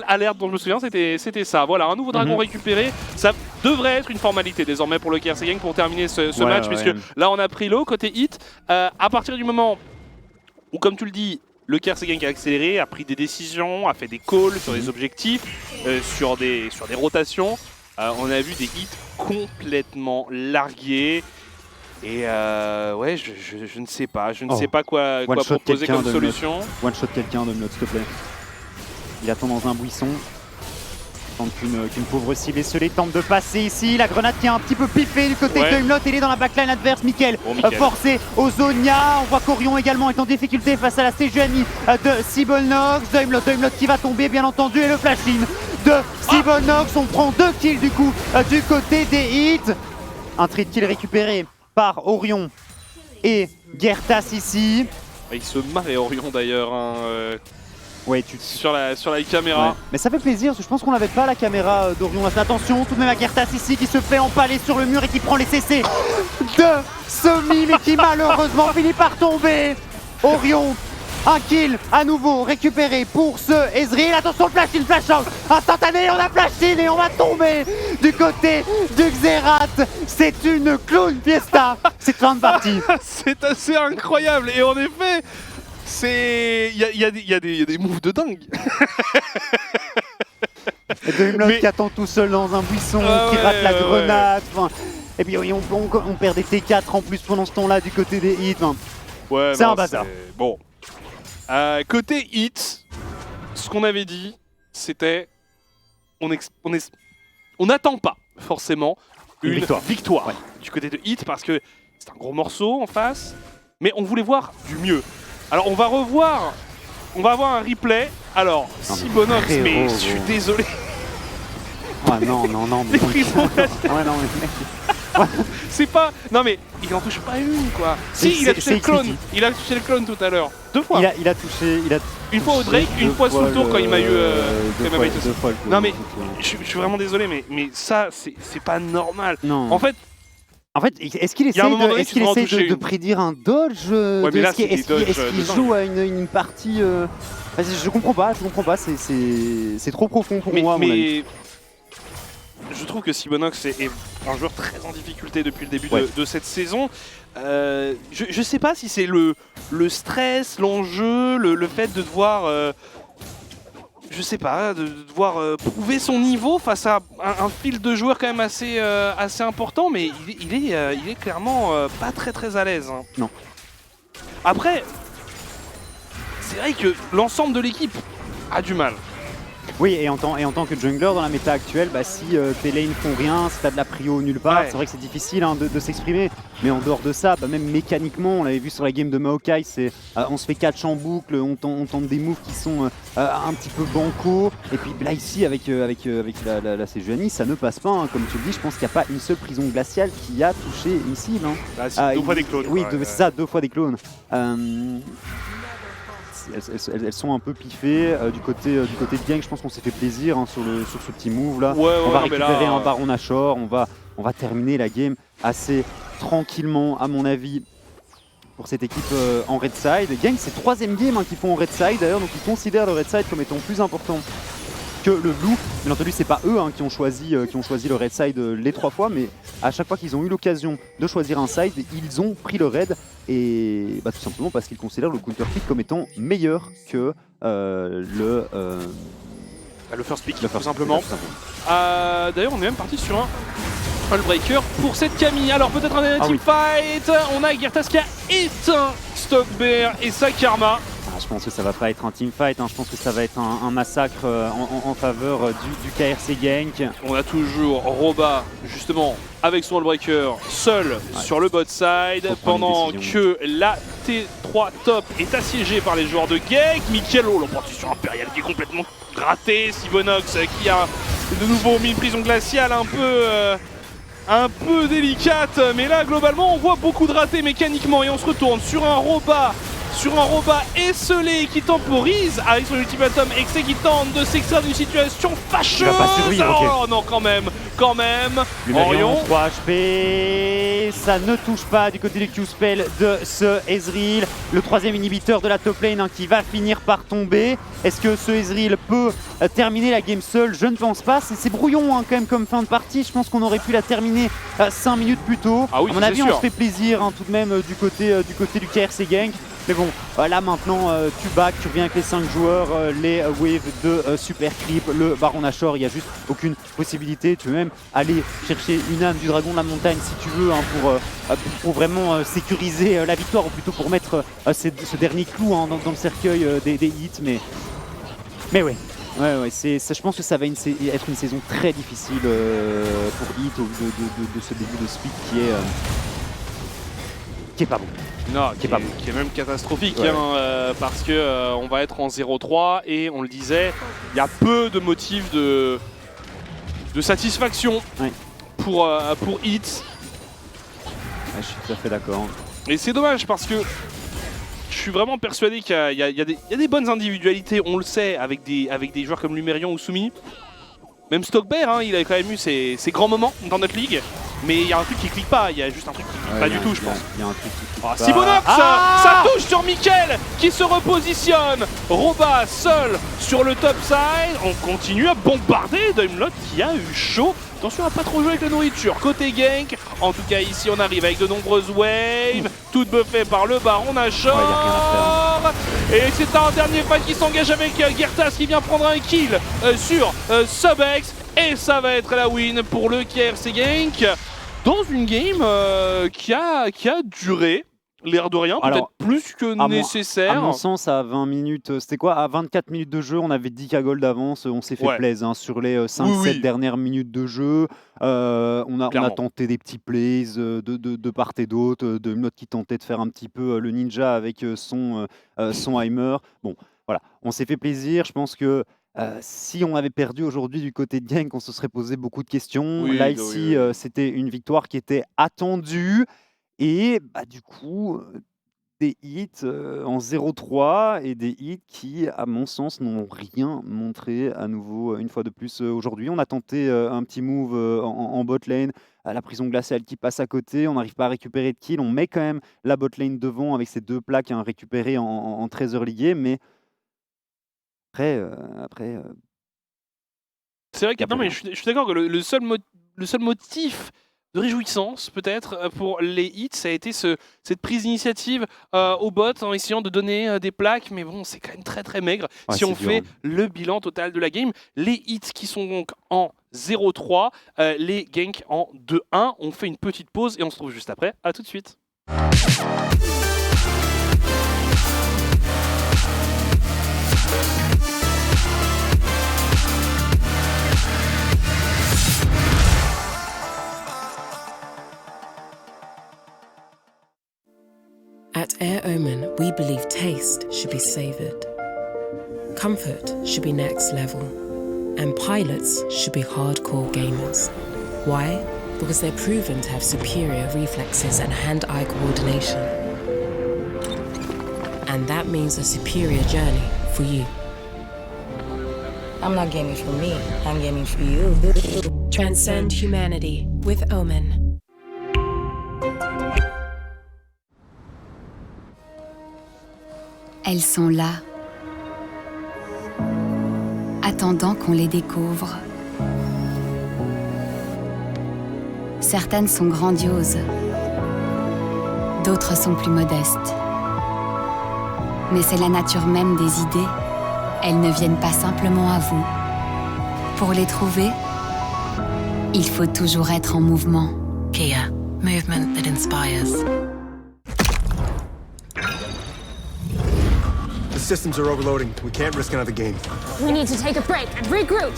alerte dont je me souviens, c'était ça. Voilà, un nouveau dragon récupéré. Ça devrait être une formalité désormais pour le KRC Gang pour terminer ce match, puisque là on a pris l'eau côté hit. À partir du moment où, comme tu le dis, le KRC Gang a accéléré, a pris des décisions, a fait des calls sur des objectifs, sur des rotations, on a vu des hits complètement largués. Et ouais, je ne sais pas, sais pas quoi proposer comme solution. One shot quelqu'un de s'il te plaît. Il attend dans un buisson. Tente qu'une pauvre cible esselée tente de passer ici. La grenade qui est un petit peu piffée du côté de Humlot. Il est dans la backline adverse. Mickaël forcé au Zonia. On voit qu'Orion également est en difficulté face à la Sejuani de Sibolnox. De Humlot qui va tomber bien entendu. Et le flash-in de Sibolnox. On prend 2 kills du coup du côté des hits. Un trade kill récupéré par Orion et Gertas ici. Il se marre Orion d'ailleurs. Hein, ouais, sur la caméra. Ouais. Mais ça fait plaisir, parce que je pense qu'on n'avait pas la caméra d'Orion. Attention, tout de même à Gertas ici qui se fait empaler sur le mur et qui prend les CC de Semi, mais qui malheureusement finit par tomber. Orion, un kill à nouveau récupéré pour ce Ezreal. Attention, le flash out instantané, on a flash in et on va tomber du côté du Xerath. C'est une clown fiesta, c'est fin de partie. C'est assez incroyable et en effet, il y a des moves de dingue. De Humlot qui attend tout seul dans un buisson, qui rate la grenade. Et puis on perd des T4 en plus pendant ce temps-là du côté des hits. C'est un bazar. Bon. Côté hit, ce qu'on avait dit, c'était on n'attend pas forcément une victoire du côté de hit parce que c'est un gros morceau en face, mais on voulait voir du mieux. Alors on va avoir un replay. Alors Sibonox, mais je suis désolé. Ouais, non, mais c'est pas... Non mais, il en touche pas une quoi. Si, il a touché le clone. Il a touché le clone tout à l'heure. 2 fois. Il a touché... Une fois au Drake, une fois sous le tour quand il m'a eu... Non mais, je suis vraiment désolé, mais ça, c'est pas normal. Non. En fait, est-ce qu'il essaie de prédire un dodge? Est-ce qu'il joue à une partie... Je comprends pas, c'est trop profond pour moi à mon avis. Je trouve que Sibonox est un joueur très en difficulté depuis le début de cette saison. Je sais pas si c'est le stress, l'enjeu, le fait de devoir... je sais pas, de devoir prouver son niveau face à un fil de joueurs quand même assez important, mais il est clairement pas très à l'aise. Hein. Non. Après, c'est vrai que l'ensemble de l'équipe a du mal. Oui, et en tant que jungler dans la méta actuelle, si tes lanes font rien, si t'as de la prio nulle part, c'est vrai que c'est difficile de s'exprimer. Mais en dehors de ça, même mécaniquement, on l'avait vu sur la game de Maokai, c'est on se fait catch en boucle, on tente des moves qui sont un petit peu bancaux. Et puis là ici, avec la Sejuani, ça ne passe pas. Hein. Comme tu le dis, je pense qu'il n'y a pas une seule prison glaciale qui a touché Missil. Hein. Bah, deux fois des clones. Oui, c'est ça, 2 fois des clones. Elles sont un peu piffées du côté de Gang. Je pense qu'on s'est fait plaisir sur ce petit move là. On va récupérer un Baron Nashor, on va terminer la game assez tranquillement à mon avis pour cette équipe en red side. Gang, c'est 3e game qu'ils font en red side d'ailleurs, donc ils considèrent le red side comme étant plus important que le blue. Bien entendu, c'est pas eux qui ont choisi le red side les 3 fois, mais à chaque fois qu'ils ont eu l'occasion de choisir un side, ils ont pris le red. Et tout simplement parce qu'ils considèrent le counter pick comme étant meilleur que le first pick, tout simplement. D'ailleurs, on est même parti sur un Hullbreaker pour cette Camille. Alors peut-être un teamfight. On a Girtas qui a éteint Stockbear et sa Karma. Je pense que ça va pas être un teamfight, je pense que ça va être un massacre en faveur du KRC Gank. On a toujours Roba, justement, avec son Hullbreaker, seul sur le bot side, pendant que la T3 top est assiégée par les joueurs de Gank. Mikelo, l'opportunité impériale qui est complètement ratée. Sivonox qui a de nouveau mis une prison glaciale un peu délicate, mais là globalement on voit beaucoup de ratés mécaniquement et on se retourne sur un Roba esselé qui temporise avec son ultimatum Exe qui tente de s'extraire d'une situation fâcheuse. Il va pas survivre, oh non, quand même. Orion 3 HP, ça ne touche pas du côté du Q-Spell de ce Ezreal. Le 3e inhibiteur de la top lane qui va finir par tomber. Est-ce que ce Ezreal peut terminer la game seul? Je ne pense pas. C'est brouillon quand même comme fin de partie. Je pense qu'on aurait pu la terminer 5 minutes plus tôt. Ah oui, à mon avis, sûr. on se fait plaisir tout de même du côté du KRC Gank. Mais bon, là maintenant, tu back, tu reviens avec les 5 joueurs, les waves de Super Creep, le Baron Nashor, il n'y a juste aucune possibilité. Tu peux même aller chercher une âme du dragon de la montagne si tu veux, pour vraiment sécuriser la victoire, ou plutôt pour mettre ce dernier clou dans le cercueil des hits. Mais ouais. Je pense que ça va être une saison très difficile pour Hit au vu de ce début de split qui est pas bon. Non, qui est même catastrophique, parce que on va être en 0-3 et on le disait, il y a peu de motifs de satisfaction pour Hit. Je suis tout à fait d'accord. Et c'est dommage parce que je suis vraiment persuadé qu'il y a des bonnes individualités, on le sait, avec des joueurs comme Lumerion ou Soumi. Même Stockbear, il a quand même eu ses grands moments dans notre ligue. Mais il y a un truc qui clique pas, il y a juste un truc qui clique pas du tout, je pense. Il y a un truc qui clique pas. Sivonox, ça touche sur Mikkel qui se repositionne. Roba seul sur le top side. On continue à bombarder Daimlot qui a eu chaud. Attention à pas trop jouer avec la nourriture. Côté Gank, en tout cas ici on arrive avec de nombreuses waves, toutes buffées par le Baron Nashor. Et c'est un dernier fight qui s'engage avec Girtas qui vient prendre un kill sur Subex. Et ça va être la win pour le KRC Gank dans une game qui a duré, l'air de rien, peut-être plus que nécessaire. À mon sens, à 20 minutes, c'était quoi? À 24 minutes de jeu, on avait 10k gold d'avance, on s'est fait plaisir sur les 5-7 dernières minutes de jeu. On a tenté des petits plays de part et d'autre, de Mlot qui tentait de faire un petit peu le ninja avec son Heimer. Bon, voilà, on s'est fait plaisir, je pense que si on avait perdu aujourd'hui du côté de Gank, on se serait posé beaucoup de questions. Là, ici, c'était une victoire qui était attendue. Et du coup, des hits en 0-3 et des hits qui, à mon sens, n'ont rien montré à nouveau une fois de plus aujourd'hui. On a tenté un petit move en bot lane, la prison glaciale qui passe à côté. On n'arrive pas à récupérer de kill. On met quand même la bot lane devant avec ces 2 plaques récupérées en 13 heures liguées. Mais après, c'est vrai que mais je suis d'accord que le seul motif de réjouissance peut-être pour les hits, ça a été cette prise d'initiative au bot en essayant de donner des plaques, mais bon, c'est quand même très très maigre si on fait le bilan total de la game. Les hits qui sont donc en 0-3, les ganks en 2-1. On fait une petite pause et on se retrouve juste après. À tout de suite. taste should be savoured. Comfort should be next level. And pilots should be hardcore gamers. Why? Because they're proven to have superior reflexes and hand-eye coordination. And that means a superior journey for you. I'm not gaming for me, I'm gaming for you. Transcend humanity with Omen. Elles sont là, attendant qu'on les découvre. Certaines sont grandioses, d'autres sont plus modestes. Mais c'est la nature même des idées, elles ne viennent pas simplement à vous. Pour les trouver, il faut toujours être en mouvement. Kia, movement that inspires. The systems are overloading. We can't risk another game. We need to take a break and regroup.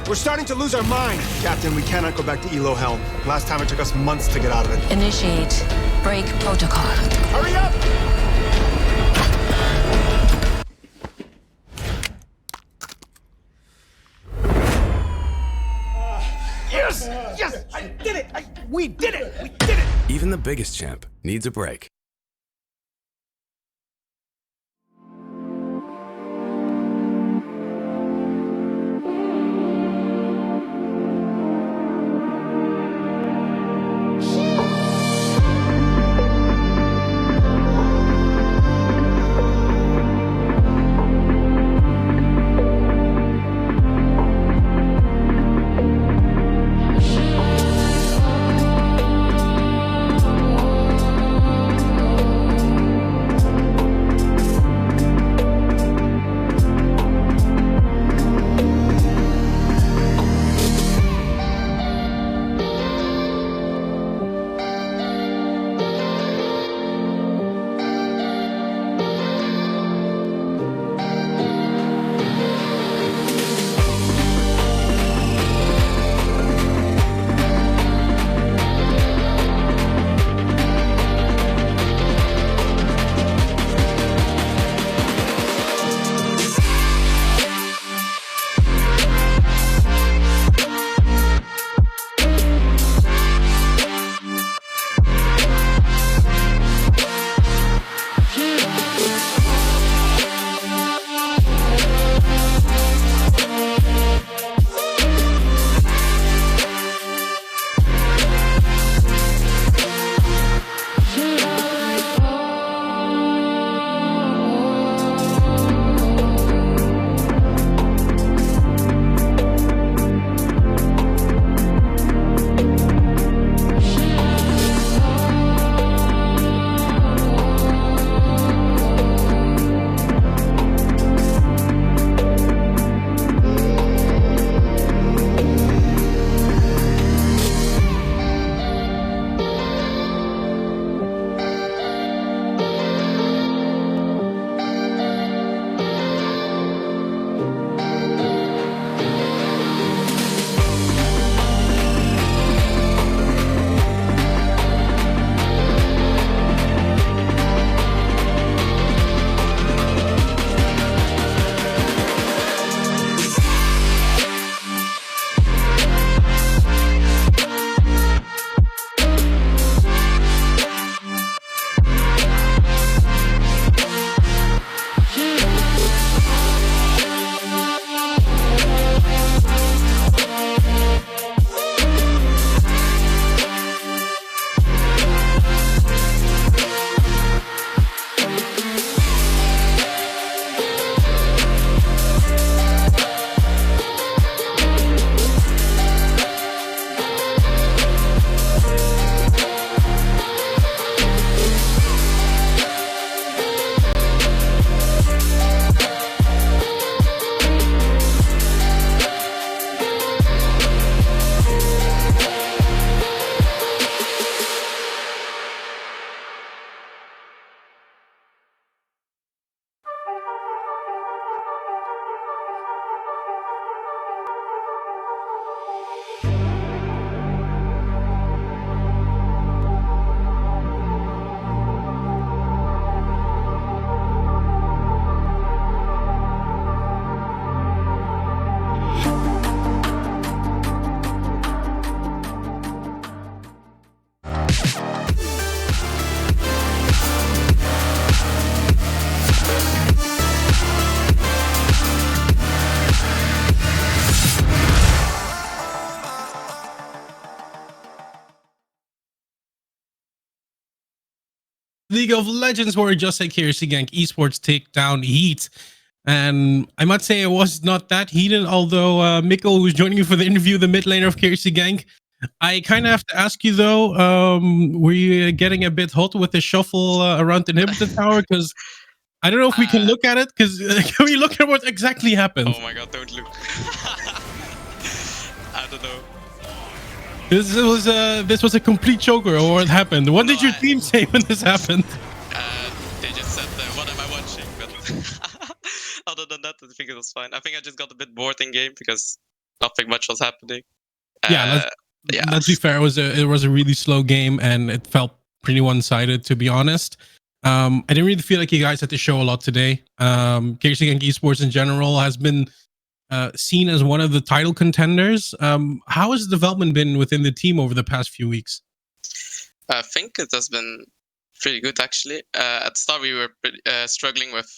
We're starting to lose our mind. Captain, we cannot go back to Elo Helm. Last time it took us months to get out of it. Initiate break protocol. Hurry up! Yes! Yes! I did it! We did it! We did it! Even the biggest champ needs a break. League of Legends where Just Like KRC Gang Esports take down Heat. And I must say it was not that heated, although Mikkel, who's joining you for the interview, the mid laner of KRC Gang, I kind of have to ask you though, were you getting a bit hot with the shuffle around the inhibitor tower? Because I don't know if we can look at it, because can we look at what exactly happened? Oh my god, don't look. I don't know. This was a complete choker, or what happened? What did your team say when this happened? They just said, what am I watching? But other than that, I think it was fine. I think I just got a bit bored in game because nothing much was happening. Let's be fair. It was a really slow game, and it felt pretty one-sided, to be honest. I didn't really feel like you guys had to show a lot today. KRC Gang Esports in general has been seen as one of the title contenders. How has the development been within the team over the past few weeks? I think it has been pretty good, actually. At the start, we were struggling with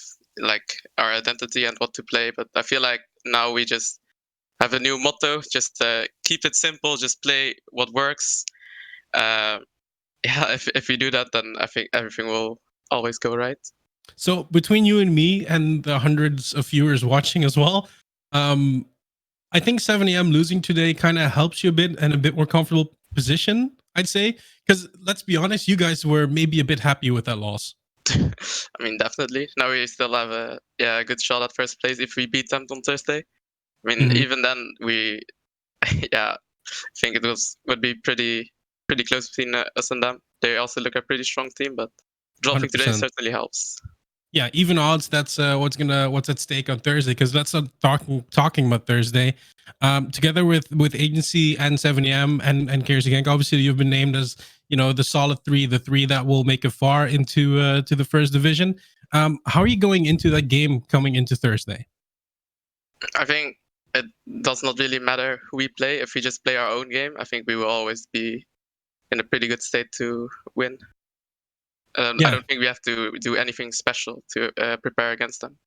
like our identity and what to play, but I feel like now we just have a new motto: just keep it simple, just play what works. If we do that, then I think everything will always go right. So between you and me and the hundreds of viewers watching as well, I think 7am losing today kind of helps you a bit and a bit more comfortable position, I'd say. Because let's be honest, you guys were maybe a bit happy with that loss. I mean, definitely. Now we still have a good shot at first place if we beat them on Thursday. I mean, even then we, I think it would be pretty close between us and them. They also look a pretty strong team, but dropping 100%. Today certainly helps. Yeah, even odds. That's what's at stake on Thursday. Because let's not talking about Thursday. Together with Agency and 7am and KRC Gang, obviously you've been named as the solid three, the three that will make it far into to the first division. How are you going into that game coming into Thursday? I think it does not really matter who we play. If we just play our own game, I think we will always be in a pretty good state to win. I don't think we have to do anything special to prepare against them.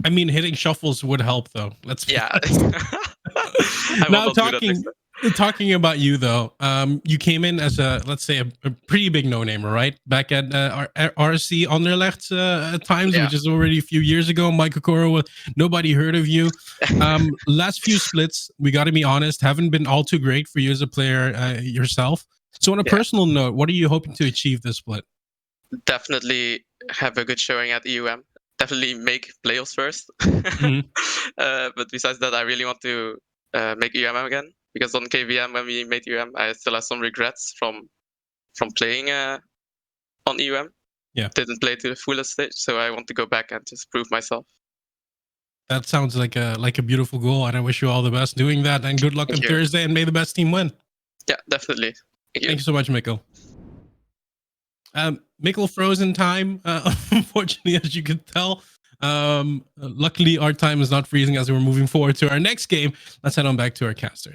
I mean, hitting shuffles would help, though. Let's now talking about you though, you came in as let's say a pretty big no-namer, right? Back at RC Anderlecht at times, which is already a few years ago. Mike Okoro, nobody heard of you. Last few splits, we got to be honest, haven't been all too great for you as a player yourself. So on a personal note, what are you hoping to achieve this split? Definitely have a good showing at EUM. Definitely make playoffs first. But besides that, I really want to make EUM again, because on KVM when we made EUM, I still have some regrets from playing on EUM. Yeah, didn't play to the fullest stage, so I want to go back and just prove myself. That sounds like a beautiful goal, and I wish you all the best doing that. And good luck on Thursday, and may the best team win. Yeah, definitely. Thank you so much, Mikkel. Mikkel froze in time, unfortunately, as you could tell. Luckily, our time is not freezing as we're moving forward to our next game. Let's head on back to our casters.